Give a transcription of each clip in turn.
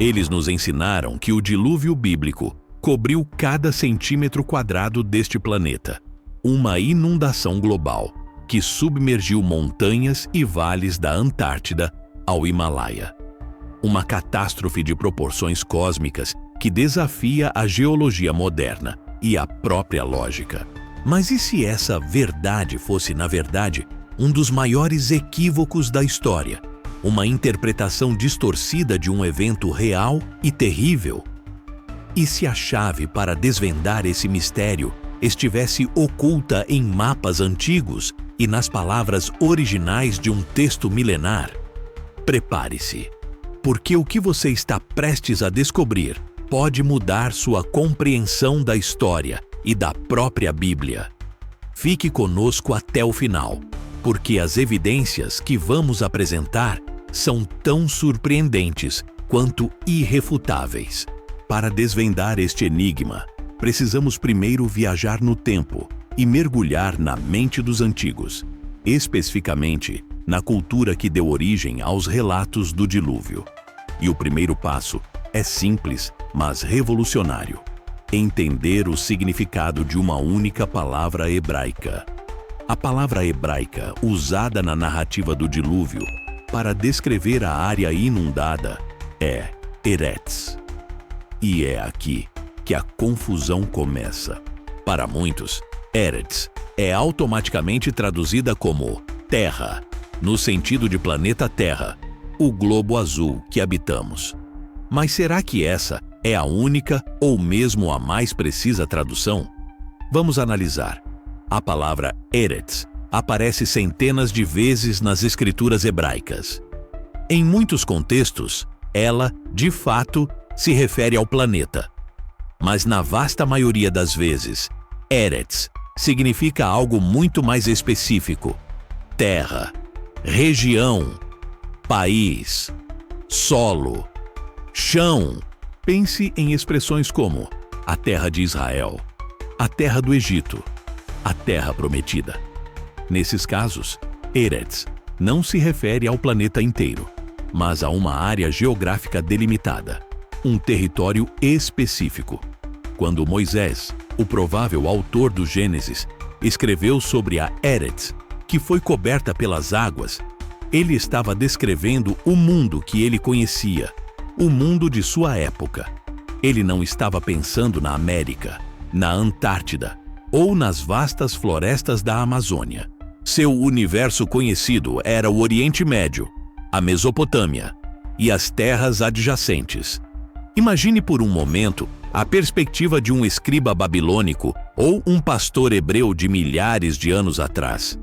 Eles nos ensinaram que o dilúvio bíblico cobriu cada centímetro quadrado deste planeta. Uma inundação global que submergiu montanhas e vales da Antártida ao Himalaia. Uma catástrofe de proporções cósmicas que desafia a geologia moderna e a própria lógica. Mas e se essa verdade fosse, na verdade, um dos maiores equívocos da história? Uma interpretação distorcida de um evento real e terrível? E se a chave para desvendar esse mistério estivesse oculta em mapas antigos e nas palavras originais de um texto milenar? Prepare-se, porque o que você está prestes a descobrir pode mudar sua compreensão da história e da própria Bíblia. Fique conosco até o final, porque as evidências que vamos apresentar são tão surpreendentes quanto irrefutáveis. Para desvendar este enigma, precisamos primeiro viajar no tempo e mergulhar na mente dos antigos, especificamente na cultura que deu origem aos relatos do dilúvio. E o primeiro passo é simples, mas revolucionário: entender o significado de uma única palavra hebraica. A palavra hebraica usada na narrativa do dilúvio para descrever a área inundada é Eretz. E é aqui que a confusão começa. Para muitos, Eretz é automaticamente traduzida como terra, no sentido de planeta Terra, o globo azul que habitamos. Mas será que essa é a única ou mesmo a mais precisa tradução? Vamos analisar. A palavra Eretz aparece centenas de vezes nas escrituras hebraicas. Em muitos contextos, ela, de fato, se refere ao planeta. Mas na vasta maioria das vezes, Eretz significa algo muito mais específico: terra, região, país, solo, chão. Pense em expressões como a terra de Israel, a terra do Egito, a terra prometida. Nesses casos, Eretz não se refere ao planeta inteiro, mas a uma área geográfica delimitada, um território específico. Quando Moisés, o provável autor do Gênesis, escreveu sobre a Eretz, que foi coberta pelas águas, ele estava descrevendo o mundo que ele conhecia, o mundo de sua época. Ele não estava pensando na América, na Antártida ou nas vastas florestas da Amazônia. Seu universo conhecido era o Oriente Médio, a Mesopotâmia e as terras adjacentes. Imagine por um momento a perspectiva de um escriba babilônico ou um pastor hebreu de milhares de anos atrás.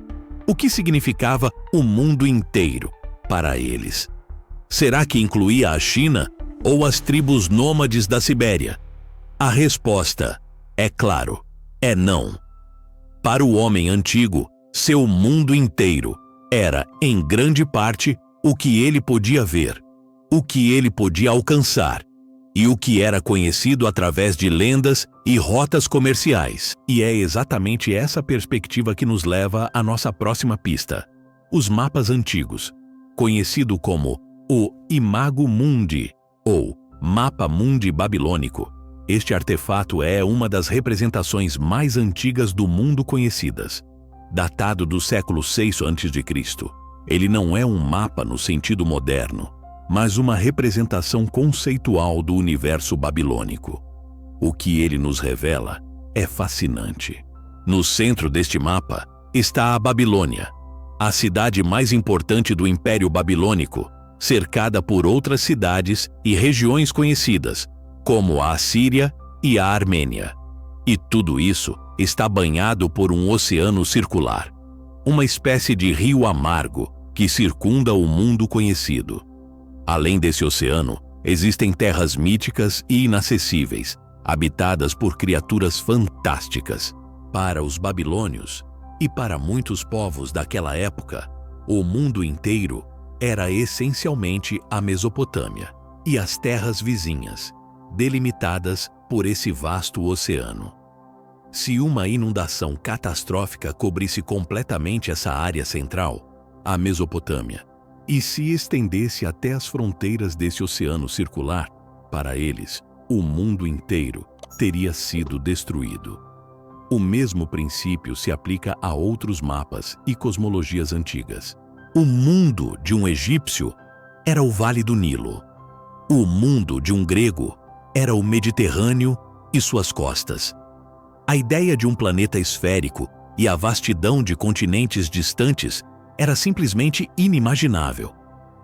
O que significava o mundo inteiro para eles? Será que incluía a China ou as tribos nômades da Sibéria? A resposta, é claro, é não. Para o homem antigo, seu mundo inteiro era, em grande parte, o que ele podia ver, o que ele podia alcançar e o que era conhecido através de lendas e rotas comerciais. E é exatamente essa perspectiva que nos leva à nossa próxima pista: os mapas antigos, conhecido como o Imago Mundi, ou Mapa Mundi babilônico. Este artefato é uma das representações mais antigas do mundo conhecidas. Datado do século VI a.C., ele não é um mapa no sentido moderno, mas uma representação conceitual do universo babilônico. O que ele nos revela é fascinante. No centro deste mapa está a Babilônia, a cidade mais importante do Império Babilônico, cercada por outras cidades e regiões conhecidas, como a Assíria e a Armênia. E tudo isso está banhado por um oceano circular, uma espécie de rio amargo que circunda o mundo conhecido. Além desse oceano, existem terras míticas e inacessíveis, habitadas por criaturas fantásticas. Para os babilônios e para muitos povos daquela época, o mundo inteiro era essencialmente a Mesopotâmia e as terras vizinhas, delimitadas por esse vasto oceano. Se uma inundação catastrófica cobrisse completamente essa área central, a Mesopotâmia, e se estendesse até as fronteiras desse oceano circular, Para eles, o mundo inteiro teria sido destruído. O mesmo princípio se aplica a outros mapas e cosmologias antigas. O mundo de um egípcio era o Vale do Nilo. O mundo de um grego era o Mediterrâneo e suas costas. A ideia de um planeta esférico e a vastidão de continentes distantes era simplesmente inimaginável.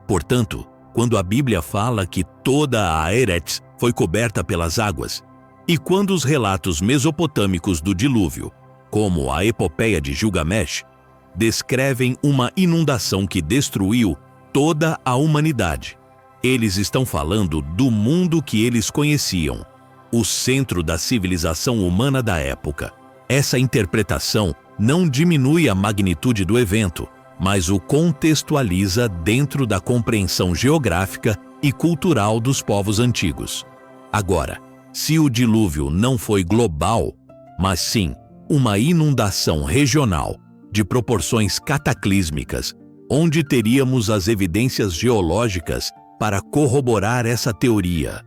Portanto, quando a Bíblia fala que toda a Eretz foi coberta pelas águas, e quando os relatos mesopotâmicos do dilúvio, como a epopeia de Gilgamesh, descrevem uma inundação que destruiu toda a humanidade, eles estão falando do mundo que eles conheciam, o centro da civilização humana da época. Essa interpretação não diminui a magnitude do evento, mas o contextualiza dentro da compreensão geográfica e cultural dos povos antigos. Agora, se o dilúvio não foi global, mas sim uma inundação regional de proporções cataclísmicas, onde teríamos as evidências geológicas para corroborar essa teoria.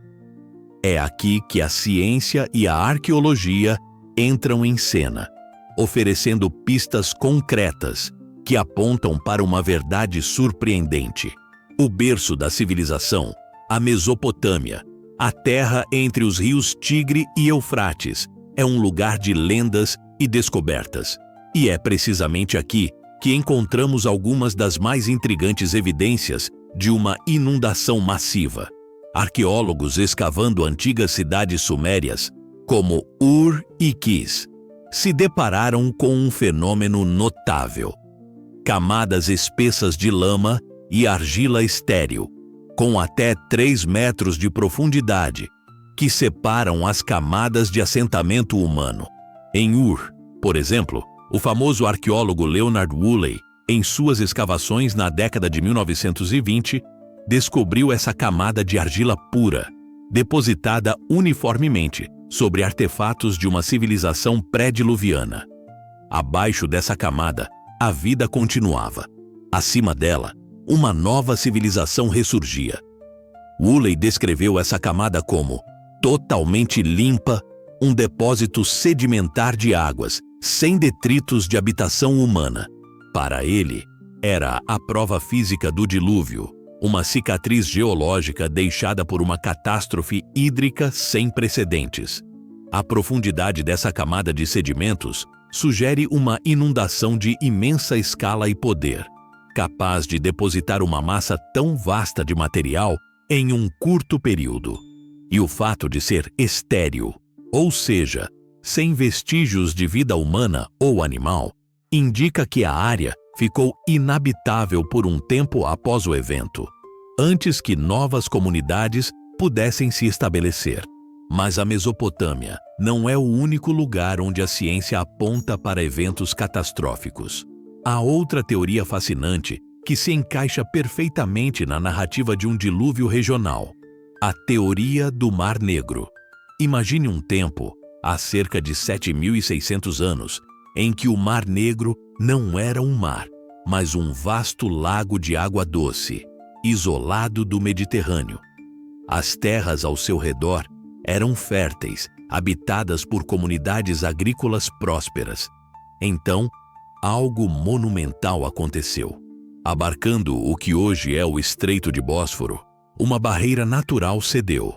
É aqui que a ciência e a arqueologia entram em cena, oferecendo pistas concretas que apontam para uma verdade surpreendente. O berço da civilização, a Mesopotâmia, a terra entre os rios Tigre e Eufrates, é um lugar de lendas e descobertas. E é precisamente aqui que encontramos algumas das mais intrigantes evidências de uma inundação massiva. Arqueólogos escavando antigas cidades sumérias, como Ur e Kis, se depararam com um fenômeno notável. Camadas espessas de lama e argila estéril, com até 3 metros de profundidade, que separam as camadas de assentamento humano. Em Ur, por exemplo, o famoso arqueólogo Leonard Woolley, em suas escavações na década de 1920, descobriu essa camada de argila pura, depositada uniformemente sobre artefatos de uma civilização pré-diluviana. Abaixo dessa camada, a vida continuava. Acima dela, uma nova civilização ressurgia. Woolley descreveu essa camada como totalmente limpa, um depósito sedimentar de águas, sem detritos de habitação humana. Para ele, era a prova física do dilúvio, uma cicatriz geológica deixada por uma catástrofe hídrica sem precedentes. A profundidade dessa camada de sedimentos sugere uma inundação de imensa escala e poder, capaz de depositar uma massa tão vasta de material em um curto período. E o fato de ser estéril, ou seja, sem vestígios de vida humana ou animal, indica que a área ficou inabitável por um tempo após o evento, antes que novas comunidades pudessem se estabelecer. Mas a Mesopotâmia não é o único lugar onde a ciência aponta para eventos catastróficos. Há outra teoria fascinante que se encaixa perfeitamente na narrativa de um dilúvio regional: a teoria do Mar Negro. Imagine um tempo, há cerca de 7.600 anos, em que o Mar Negro não era um mar, mas um vasto lago de água doce, isolado do Mediterrâneo. As terras ao seu redor eram férteis, habitadas por comunidades agrícolas prósperas. Então, algo monumental aconteceu. Abarcando o que hoje é o Estreito de Bósforo, uma barreira natural cedeu.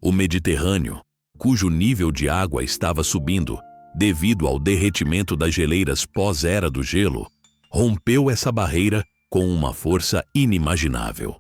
O Mediterrâneo, cujo nível de água estava subindo devido ao derretimento das geleiras pós-era do gelo, rompeu essa barreira com uma força inimaginável.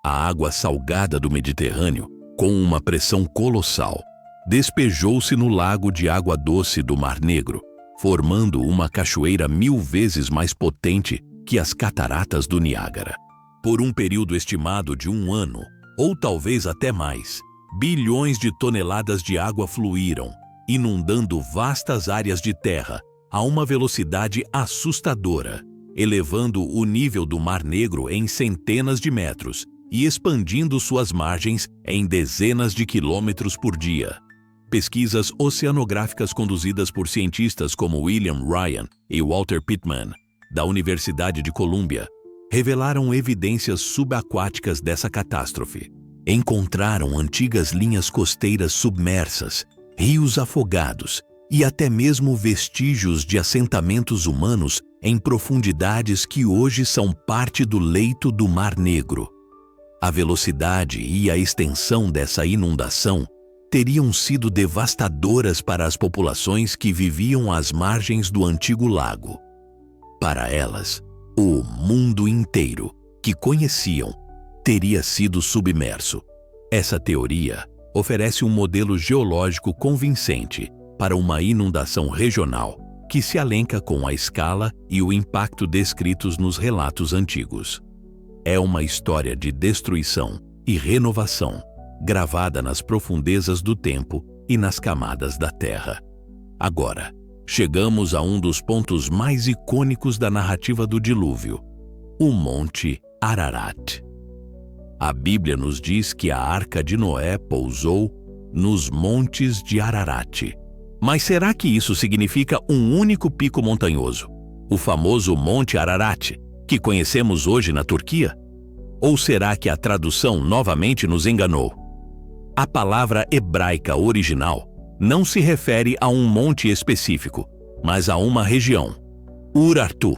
A água salgada do Mediterrâneo, com uma pressão colossal, despejou-se no lago de água doce do Mar Negro, formando uma cachoeira 1000 vezes mais potente que as cataratas do Niágara. Por um período estimado de 1 ano, ou talvez até mais, bilhões de toneladas de água fluíram, inundando vastas áreas de terra a uma velocidade assustadora, elevando o nível do Mar Negro em centenas de metros e expandindo suas margens em dezenas de quilômetros por dia. Pesquisas oceanográficas conduzidas por cientistas como William Ryan e Walter Pittman, da Universidade de Colômbia, revelaram evidências subaquáticas dessa catástrofe. Encontraram antigas linhas costeiras submersas, rios afogados e até mesmo vestígios de assentamentos humanos em profundidades que hoje são parte do leito do Mar Negro. A velocidade e a extensão dessa inundação teriam sido devastadoras para as populações que viviam às margens do antigo lago. Para elas, o mundo inteiro que conheciam teria sido submerso. Essa teoria oferece um modelo geológico convincente para uma inundação regional que se alenca com a escala e o impacto descritos nos relatos antigos. É uma história de destruição e renovação, gravada nas profundezas do tempo e nas camadas da terra. Agora, chegamos a um dos pontos mais icônicos da narrativa do dilúvio, o Monte Ararat. A Bíblia nos diz que a Arca de Noé pousou nos montes de Ararat. Mas será que isso significa um único pico montanhoso, o famoso Monte Ararat, que conhecemos hoje na Turquia? Ou será que a tradução novamente nos enganou? A palavra hebraica original não se refere a um monte específico, mas a uma região, Urartu.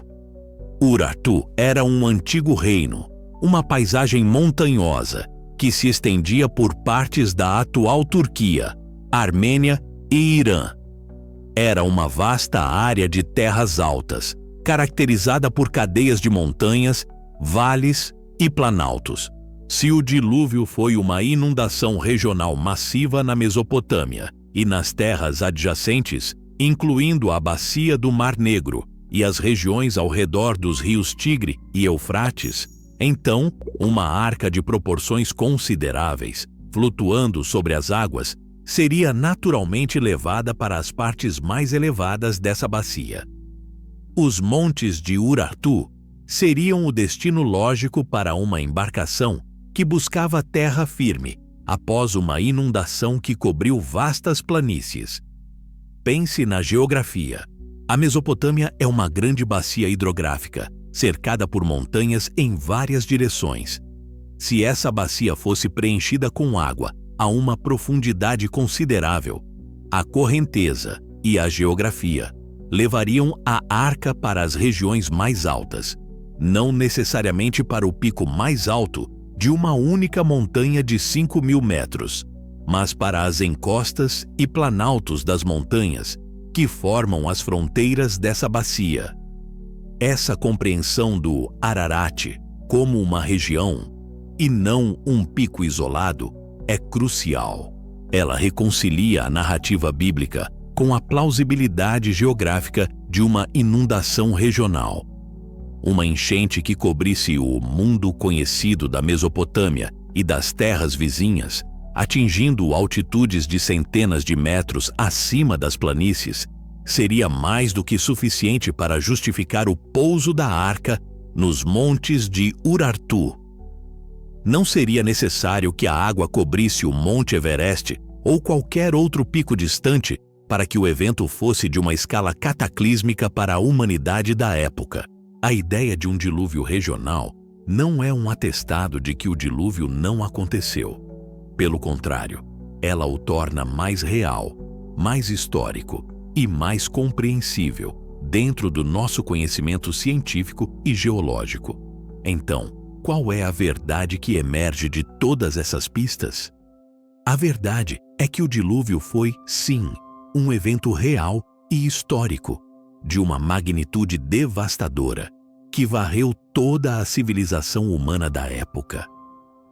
Urartu era um antigo reino, uma paisagem montanhosa que se estendia por partes da atual Turquia, Armênia e Irã. Era uma vasta área de terras altas, caracterizada por cadeias de montanhas, vales e planaltos. Se o dilúvio foi uma inundação regional massiva na Mesopotâmia e nas terras adjacentes, incluindo a bacia do Mar Negro e as regiões ao redor dos rios Tigre e Eufrates, então uma arca de proporções consideráveis, flutuando sobre as águas, seria naturalmente levada para as partes mais elevadas dessa bacia. Os montes de Urartu seriam o destino lógico para uma embarcação que buscava terra firme após uma inundação que cobriu vastas planícies. Pense na geografia. A Mesopotâmia é uma grande bacia hidrográfica, cercada por montanhas em várias direções. Se essa bacia fosse preenchida com água a uma profundidade considerável, a correnteza e a geografia levariam a arca para as regiões mais altas, não necessariamente para o pico mais alto de uma única montanha de 5.000 metros, mas para as encostas e planaltos das montanhas que formam as fronteiras dessa bacia. Essa compreensão do Ararat como uma região e não um pico isolado é crucial. Ela reconcilia a narrativa bíblica com a plausibilidade geográfica de uma inundação regional. Uma enchente que cobrisse o mundo conhecido da Mesopotâmia e das terras vizinhas, atingindo altitudes de centenas de metros acima das planícies, seria mais do que suficiente para justificar o pouso da arca nos montes de Urartu. Não seria necessário que a água cobrisse o Monte Everest ou qualquer outro pico distante para que o evento fosse de uma escala cataclísmica para a humanidade da época. A ideia de um dilúvio regional não é um atestado de que o dilúvio não aconteceu. Pelo contrário, ela o torna mais real, mais histórico e mais compreensível dentro do nosso conhecimento científico e geológico. Então, qual é a verdade que emerge de todas essas pistas? A verdade é que o dilúvio foi, sim, um evento real e histórico, de uma magnitude devastadora, que varreu toda a civilização humana da época.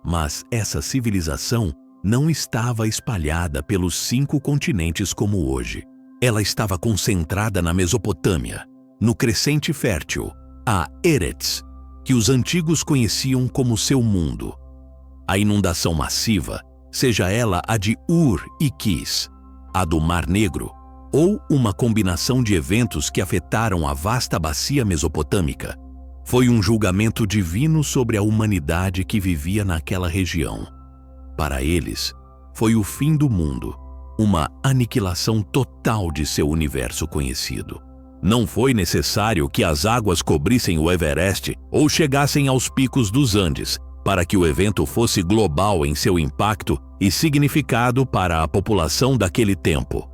Mas essa civilização não estava espalhada pelos 5 continentes como hoje. Ela estava concentrada na Mesopotâmia, no crescente fértil, a Eretz, que os antigos conheciam como seu mundo. A inundação massiva, seja ela a de Ur e Quis, a do Mar Negro, ou uma combinação de eventos que afetaram a vasta bacia mesopotâmica, foi um julgamento divino sobre a humanidade que vivia naquela região. Para eles, foi o fim do mundo, uma aniquilação total de seu universo conhecido. Não foi necessário que as águas cobrissem o Everest ou chegassem aos picos dos Andes para que o evento fosse global em seu impacto e significado para a população daquele tempo.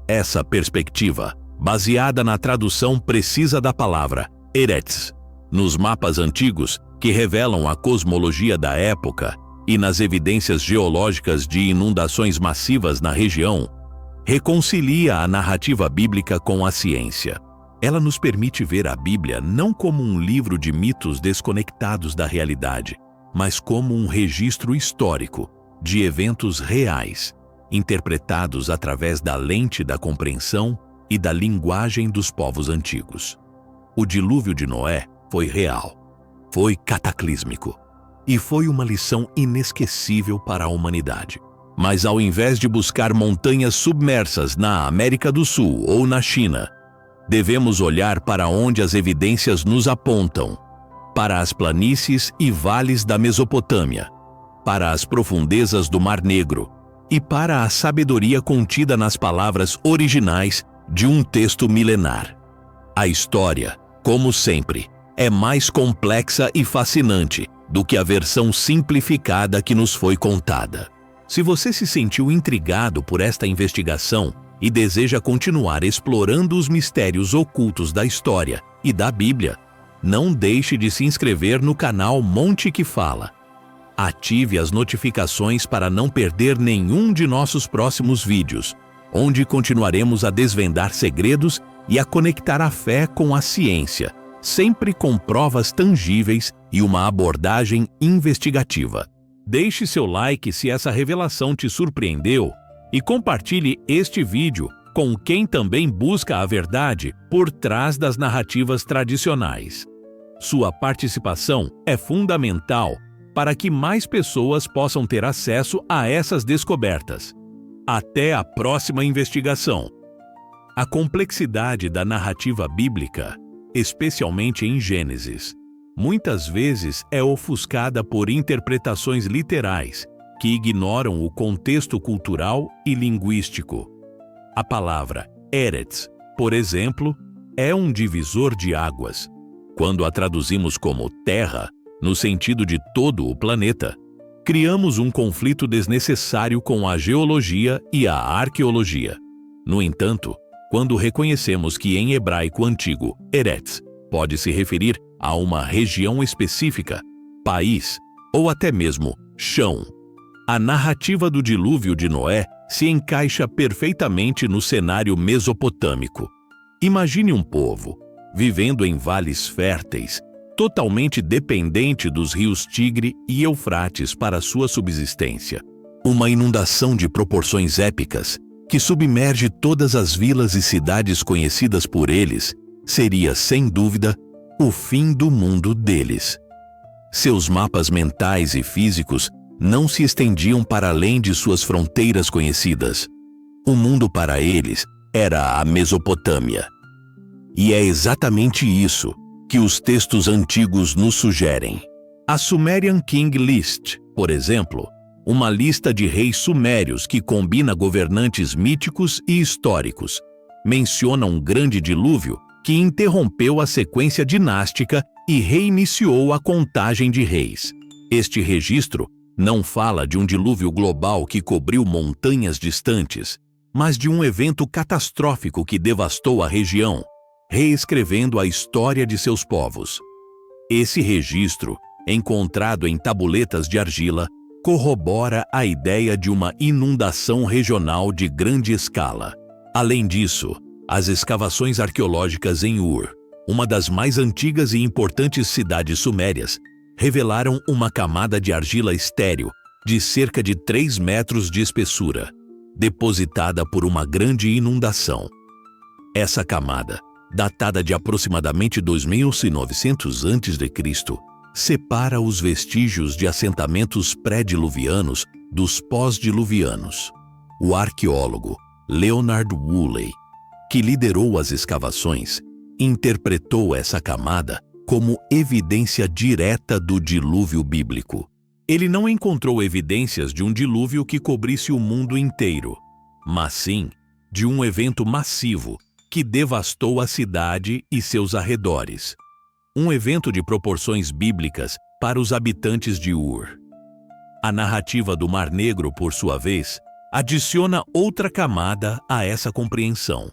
Essa perspectiva, baseada na tradução precisa da palavra Eretz, nos mapas antigos que revelam a cosmologia da época e nas evidências geológicas de inundações massivas na região, reconcilia a narrativa bíblica com a ciência. Ela nos permite ver a Bíblia não como um livro de mitos desconectados da realidade, mas como um registro histórico de eventos reais, interpretados através da lente da compreensão e da linguagem dos povos antigos. O dilúvio de Noé foi real, foi cataclísmico e foi uma lição inesquecível para a humanidade. Mas ao invés de buscar montanhas submersas na América do Sul ou na China, devemos olhar para onde as evidências nos apontam, para as planícies e vales da Mesopotâmia, para as profundezas do Mar Negro e para a sabedoria contida nas palavras originais de um texto milenar. A história, como sempre, é mais complexa e fascinante do que a versão simplificada que nos foi contada. Se você se sentiu intrigado por esta investigação e deseja continuar explorando os mistérios ocultos da história e da Bíblia, não deixe de se inscrever no canal Monte que Fala. Ative as notificações para não perder nenhum de nossos próximos vídeos, onde continuaremos a desvendar segredos e a conectar a fé com a ciência, sempre com provas tangíveis e uma abordagem investigativa. Deixe seu like se essa revelação te surpreendeu e compartilhe este vídeo com quem também busca a verdade por trás das narrativas tradicionais. Sua participação é fundamental para que mais pessoas possam ter acesso a essas descobertas. Até a próxima investigação. A complexidade da narrativa bíblica, especialmente em Gênesis, muitas vezes é ofuscada por interpretações literais que ignoram o contexto cultural e linguístico. A palavra Eretz, por exemplo, é um divisor de águas. Quando a traduzimos como terra, no sentido de todo o planeta, criamos um conflito desnecessário com a geologia e a arqueologia. No entanto, quando reconhecemos que em hebraico antigo, Eretz pode se referir a uma região específica, país ou até mesmo chão, a narrativa do dilúvio de Noé se encaixa perfeitamente no cenário mesopotâmico. Imagine um povo vivendo em vales férteis, totalmente dependente dos rios Tigre e Eufrates para sua subsistência. Uma inundação de proporções épicas, que submerge todas as vilas e cidades conhecidas por eles, seria, sem dúvida, o fim do mundo deles. Seus mapas mentais e físicos não se estendiam para além de suas fronteiras conhecidas. O mundo para eles era a Mesopotâmia. E é exatamente isso que os textos antigos nos sugerem. A Sumerian King List, por exemplo, uma lista de reis sumérios que combina governantes míticos e históricos, menciona um grande dilúvio que interrompeu a sequência dinástica e reiniciou a contagem de reis. Este registro não fala de um dilúvio global que cobriu montanhas distantes, mas de um evento catastrófico que devastou a região, reescrevendo a história de seus povos. Esse registro, encontrado em tabuletas de argila, corrobora a ideia de uma inundação regional de grande escala. Além disso, as escavações arqueológicas em Ur, uma das mais antigas e importantes cidades sumérias, revelaram uma camada de argila estéril de cerca de 3 metros de espessura, depositada por uma grande inundação. Essa camada, datada de aproximadamente 2900 a.C., separa os vestígios de assentamentos pré-diluvianos dos pós-diluvianos. O arqueólogo Leonard Woolley, que liderou as escavações, interpretou essa camada como evidência direta do dilúvio bíblico. Ele não encontrou evidências de um dilúvio que cobrisse o mundo inteiro, mas sim de um evento massivo que devastou a cidade e seus arredores. Um evento de proporções bíblicas para os habitantes de Ur. A narrativa do Mar Negro, por sua vez, adiciona outra camada a essa compreensão.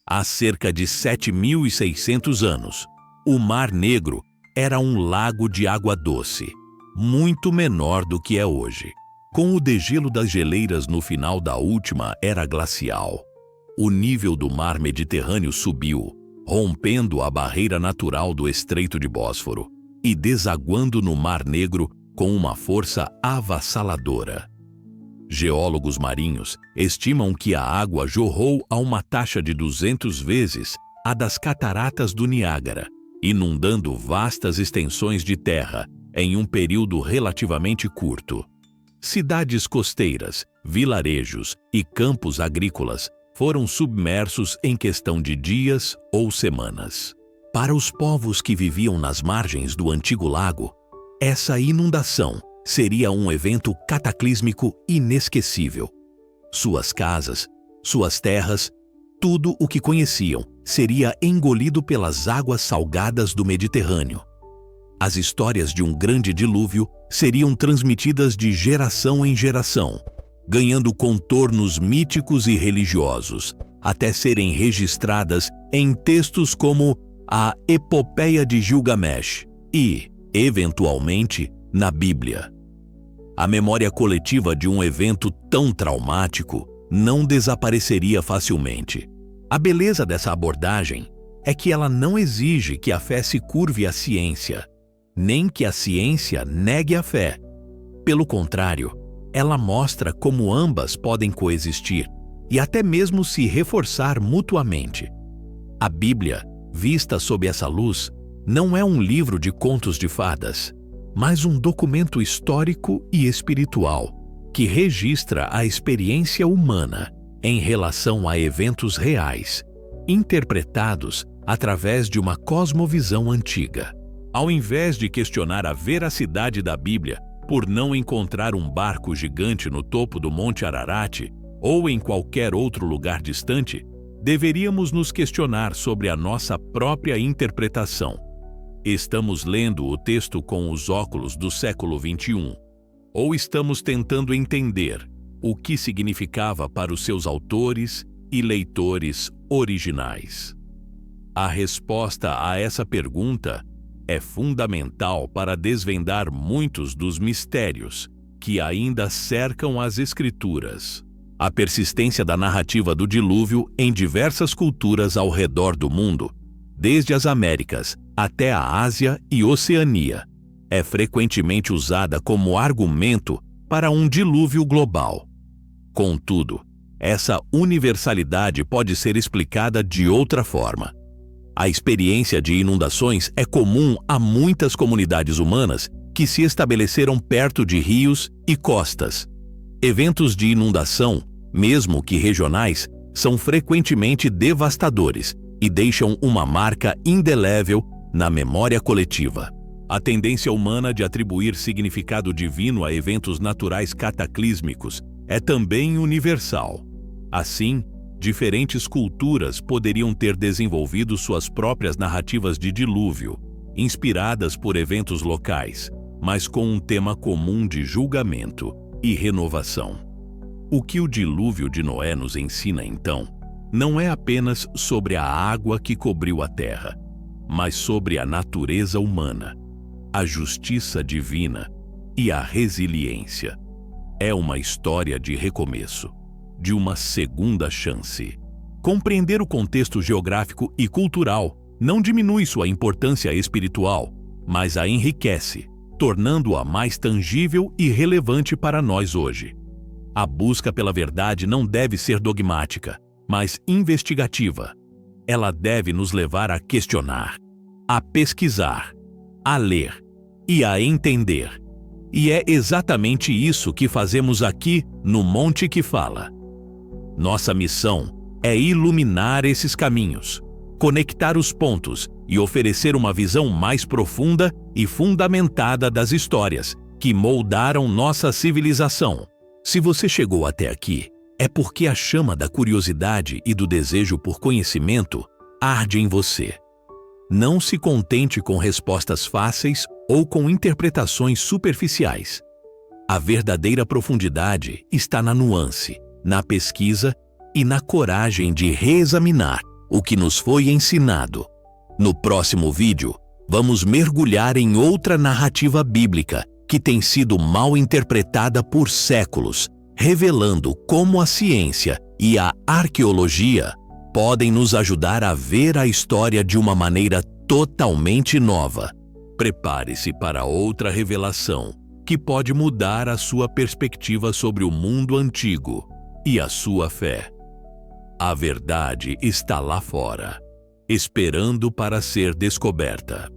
Há cerca de 7.600 anos, o Mar Negro era um lago de água doce, muito menor do que é hoje. Com o degelo das geleiras no final da última era glacial, o nível do mar Mediterrâneo subiu, rompendo a barreira natural do Estreito de Bósforo e desaguando no Mar Negro com uma força avassaladora. Geólogos marinhos estimam que a água jorrou a uma taxa de 200 vezes a das cataratas do Niágara, inundando vastas extensões de terra em um período relativamente curto. Cidades costeiras, vilarejos e campos agrícolas foram submersos em questão de dias ou semanas. Para os povos que viviam nas margens do antigo lago, essa inundação seria um evento cataclísmico inesquecível. Suas casas, suas terras, tudo o que conheciam seria engolido pelas águas salgadas do Mediterrâneo. As histórias de um grande dilúvio seriam transmitidas de geração em geração, ganhando contornos míticos e religiosos, até serem registradas em textos como a Epopeia de Gilgamesh e, eventualmente, na Bíblia. A memória coletiva de um evento tão traumático não desapareceria facilmente. A beleza dessa abordagem é que ela não exige que a fé se curve à ciência, nem que a ciência negue a fé. Pelo contrário, ela mostra como ambas podem coexistir e até mesmo se reforçar mutuamente. A Bíblia, vista sob essa luz, não é um livro de contos de fadas, mas um documento histórico e espiritual que registra a experiência humana em relação a eventos reais, interpretados através de uma cosmovisão antiga. Ao invés de questionar a veracidade da Bíblia por não encontrar um barco gigante no topo do Monte Ararat ou em qualquer outro lugar distante, deveríamos nos questionar sobre a nossa própria interpretação. Estamos lendo o texto com os óculos do século XXI, ou estamos tentando entender o que significava para os seus autores e leitores originais? A resposta a essa pergunta é fundamental para desvendar muitos dos mistérios que ainda cercam as Escrituras. A persistência da narrativa do dilúvio em diversas culturas ao redor do mundo, desde as Américas até a Ásia e Oceania, é frequentemente usada como argumento para um dilúvio global. Contudo, essa universalidade pode ser explicada de outra forma. A experiência de inundações é comum a muitas comunidades humanas que se estabeleceram perto de rios e costas. Eventos de inundação, mesmo que regionais, são frequentemente devastadores e deixam uma marca indelével na memória coletiva. A tendência humana de atribuir significado divino a eventos naturais cataclísmicos é também universal. Assim, diferentes culturas poderiam ter desenvolvido suas próprias narrativas de dilúvio, inspiradas por eventos locais, mas com um tema comum de julgamento e renovação. O que o dilúvio de Noé nos ensina, então, não é apenas sobre a água que cobriu a terra, mas sobre a natureza humana, a justiça divina e a resiliência. É uma história de recomeço, de uma segunda chance. Compreender o contexto geográfico e cultural não diminui sua importância espiritual, mas a enriquece, tornando-a mais tangível e relevante para nós hoje. A busca pela verdade não deve ser dogmática, mas investigativa. Ela deve nos levar a questionar, a pesquisar, a ler e a entender. E é exatamente isso que fazemos aqui no Monte que Fala. Nossa missão é iluminar esses caminhos, conectar os pontos e oferecer uma visão mais profunda e fundamentada das histórias que moldaram nossa civilização. Se você chegou até aqui, é porque a chama da curiosidade e do desejo por conhecimento arde em você. Não se contente com respostas fáceis ou com interpretações superficiais. A verdadeira profundidade está na nuance, na pesquisa e na coragem de reexaminar o que nos foi ensinado. No próximo vídeo, vamos mergulhar em outra narrativa bíblica que tem sido mal interpretada por séculos, revelando como a ciência e a arqueologia podem nos ajudar a ver a história de uma maneira totalmente nova. Prepare-se para outra revelação que pode mudar a sua perspectiva sobre o mundo antigo e a sua fé. A verdade está lá fora, esperando para ser descoberta.